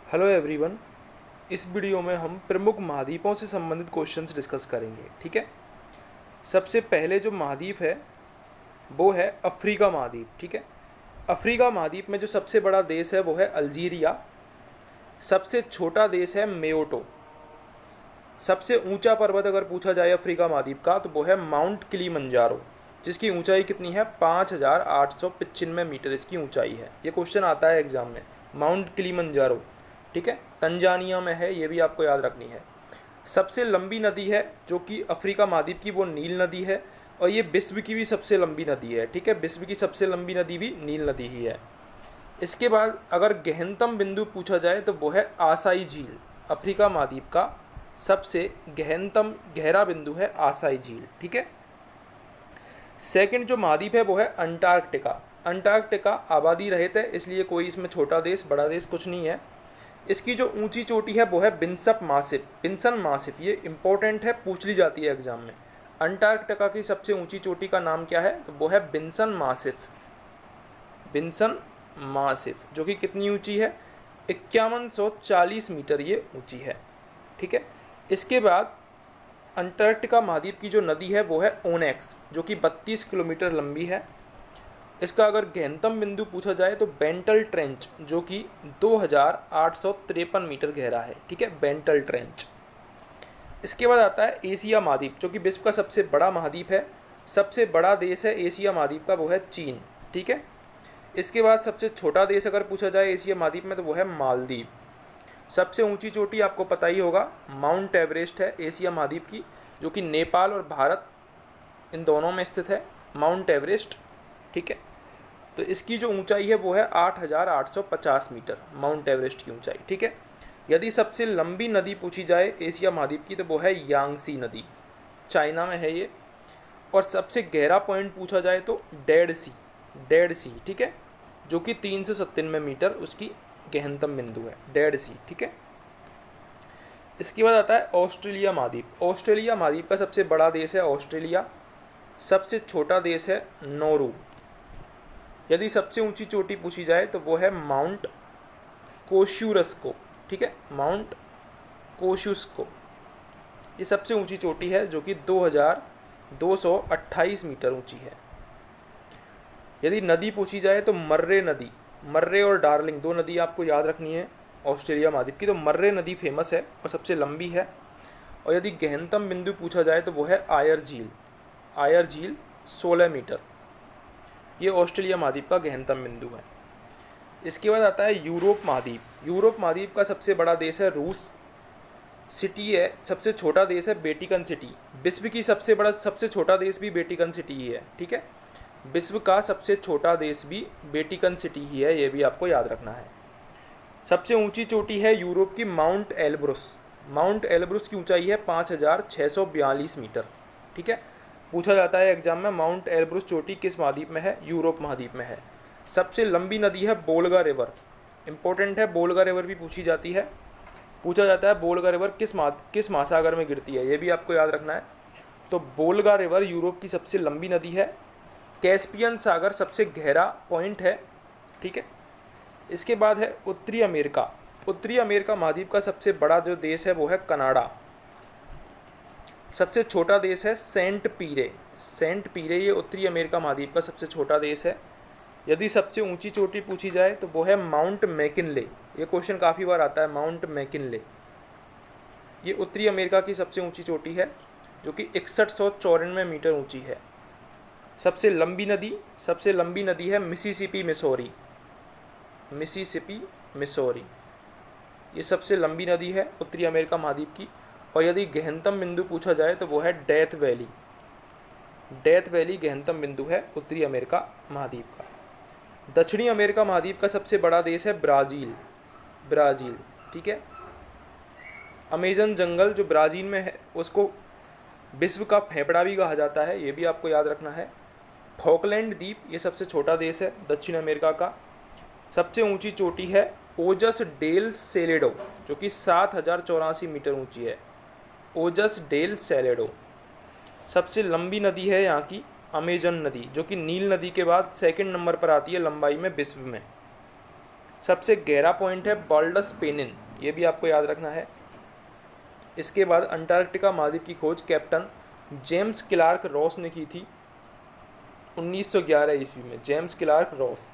Hello everyone. इस video में हम प्रमुख महाद्वीपों से संबंधित क्वेश्चंस डिस्कस करेंगे। ठीक है। सबसे पहले जो महाद्वीप है वो है अफ्रीका महाद्वीप। ठीक है। अफ्रीका महाद्वीप में जो सबसे बड़ा देश है वो है अल्जीरिया। सबसे छोटा देश है मेयोटो। सबसे ऊंचा पर्वत अगर पूछा जाए अफ्रीका महाद्वीप का तो वो है माउंट किलीमंजारो, जिसकी ऊंचाई कितनी है 5895 मीटर इसकी ऊंचाई है। ये क्वेश्चन आता है एग्जाम में, माउंट किलीमंजारो। ठीक है, तंजानिया में है, ये भी आपको याद रखनी है। सबसे लंबी नदी है जो कि अफ्रीका महाद्वीप की, वो नील नदी है, और ये विश्व की भी सबसे लंबी नदी है। ठीक है, विश्व की सबसे लंबी नदी भी नील नदी ही है। इसके बाद अगर गहनतम बिंदु पूछा जाए तो वो है आसाई झील। अफ्रीका महाद्वीप का सबसे गहनतम गहरा बिंदु है आसाई झील। ठीक है। सेकंड जो महाद्वीप है वो है अंटार्कटिका। अंटार्कटिका आबादी रहित है, इसलिए कोई इसमें छोटा देश बड़ा देश कुछ नहीं है। इसकी जो ऊंची चोटी है वो है बिन्सन मासिप। बिन्सन मासिप ये इंपॉर्टेंट है, पूछ ली जाती है एग्जाम में। अंटार्कटिका की सबसे ऊंची चोटी का नाम क्या है तो वो है बिन्सन मासिप। बिन्सन मासिप जो कि कितनी ऊंची है 5140 मीटर ये ऊंची है। ठीक है। इसके बाद अंटार्कटिका महाद्वीप की जो नदी है वो है ओनेक्स, जो कि 32 किलोमीटर लंबी है। इसका अगर गहनतम बिंदु पूछा जाए तो बेंटल ट्रेंच, जो कि 2853 मीटर गहरा है। ठीक है, बेंटल ट्रेंच। इसके बाद आता है एशिया महाद्वीप, जो कि विश्व का सबसे बड़ा महाद्वीप है। सबसे बड़ा देश है एशिया महाद्वीप का वो है चीन। ठीक है। इसके बाद सबसे छोटा देश अगर पूछा जाए एशिया महाद्वीप में तो वो है मालदीव। सबसे ऊंची चोटी आपको पता ही होगा, माउंट एवरेस्ट है एशिया महाद्वीप की, जो कि नेपाल और भारत इन दोनों में स्थित है, माउंट एवरेस्ट। ठीक है। तो इसकी जो ऊंचाई है वो है 8850 मीटर, माउंट एवरेस्ट की ऊंचाई। ठीक है। यदि सबसे लंबी नदी पूछी जाए एशिया महाद्वीप की तो वो है यांगसी नदी, चाइना में है ये। और सबसे गहरा पॉइंट पूछा जाए तो डेड सी, डेड सी। ठीक है, जो कि 397 मीटर उसकी गहनतम बिंदु है, डेड सी। ठीक है। इसके बाद आता है ऑस्ट्रेलिया महाद्वीप। ऑस्ट्रेलिया महाद्वीप का सबसे बड़ा देश है ऑस्ट्रेलिया। सबसे छोटा देश है नौरू। यदि सबसे ऊंची चोटी पूछी जाए तो वो है माउंट कोशुरस्को। ठीक है, माउंट कोशुस्को ये सबसे ऊंची चोटी है, जो कि 2228 मीटर ऊंची है। यदि नदी पूछी जाए तो मर्रे नदी, मर्रे और डार्लिंग दो नदी आपको याद रखनी है ऑस्ट्रेलिया महाद्वीप की। तो मर्रे नदी फेमस है और सबसे लंबी है। और यदि गहनतम बिंदु पूछा जाए तो वो है आयर झील। आयर झील 16 मीटर, ये ऑस्ट्रेलिया महाद्वीप का गहनतम बिंदु है। इसके बाद आता है यूरोप महाद्वीप। यूरोप महाद्वीप का सबसे बड़ा देश है रूस। सिटी है, सबसे छोटा देश है वेटिकन सिटी। विश्व की सबसे छोटा देश भी वेटिकन सिटी ही है। ठीक है, विश्व का सबसे छोटा देश भी वेटिकन सिटी ही है, ये भी आपको याद रखना है। सबसे ऊंची चोटी है यूरोप की माउंट एल्ब्रुस। माउंट एल्ब्रुस की ऊंचाई है 5642 मीटर। ठीक है, पूछा जाता है एग्जाम में माउंट एल्ब्रुस चोटी किस महाद्वीप में है, यूरोप महाद्वीप में है। सबसे लंबी नदी है बोल्गा रिवर, इंपॉर्टेंट है, बोल्गा रिवर भी पूछी जाती है। पूछा जाता है बोल्गा रिवर किस महासागर में गिरती है, ये भी आपको याद रखना है। तो बोल्गा रिवर यूरोप की सबसे लंबी नदी है। कैस्पियन सागर सबसे गहरा पॉइंट है। ठीक है। इसके बाद है उत्तरी अमेरिका। उत्तरी अमेरिका महाद्वीप का सबसे बड़ा जो देश है वो है कनाडा। सबसे छोटा देश है सेंट पीरे। सेंट पीरे ये उत्तरी अमेरिका महाद्वीप का सबसे छोटा देश है। यदि सबसे ऊंची चोटी पूछी जाए तो वो है माउंट मैकिनले। ये क्वेश्चन काफ़ी बार आता है, माउंट मैकिनले ये उत्तरी अमेरिका की सबसे ऊंची चोटी है, जो कि 6194 मीटर ऊंची है। सबसे लंबी नदी है मिसिसिपी मिसौरी। मिसिसिपी मिसौरी ये सबसे लंबी नदी है उत्तरी अमेरिका महाद्वीप की। और यदि गहनतम बिंदु पूछा जाए तो वो है डेथ वैली। डेथ वैली गहनतम बिंदु है उत्तरी अमेरिका महाद्वीप का। दक्षिणी अमेरिका महाद्वीप का सबसे बड़ा देश है ब्राज़ील। ब्राज़ील। ठीक है। अमेजन जंगल जो ब्राज़ील में है उसको विश्व का फेफड़ा भी कहा जाता है, ये भी आपको याद रखना है। फॉकलैंड द्वीप ये सबसे छोटा देश है दक्षिण अमेरिका का। सबसे ऊंची चोटी है ओजस डेल सेलेडो, जो कि 7084 मीटर ऊंची है। ओजस डेल सेलेडो। सबसे लंबी नदी है यहाँ की अमेजन नदी, जो कि नील नदी के बाद सेकंड नंबर पर आती है लंबाई में विश्व में। सबसे गहरा पॉइंट है बाल्डस पेनिन, ये भी आपको याद रखना है। इसके बाद अंटार्कटिका महाद्वीप की खोज कैप्टन जेम्स क्लार्क रॉस ने की थी 1911 ईस्वी में। James Clark Ross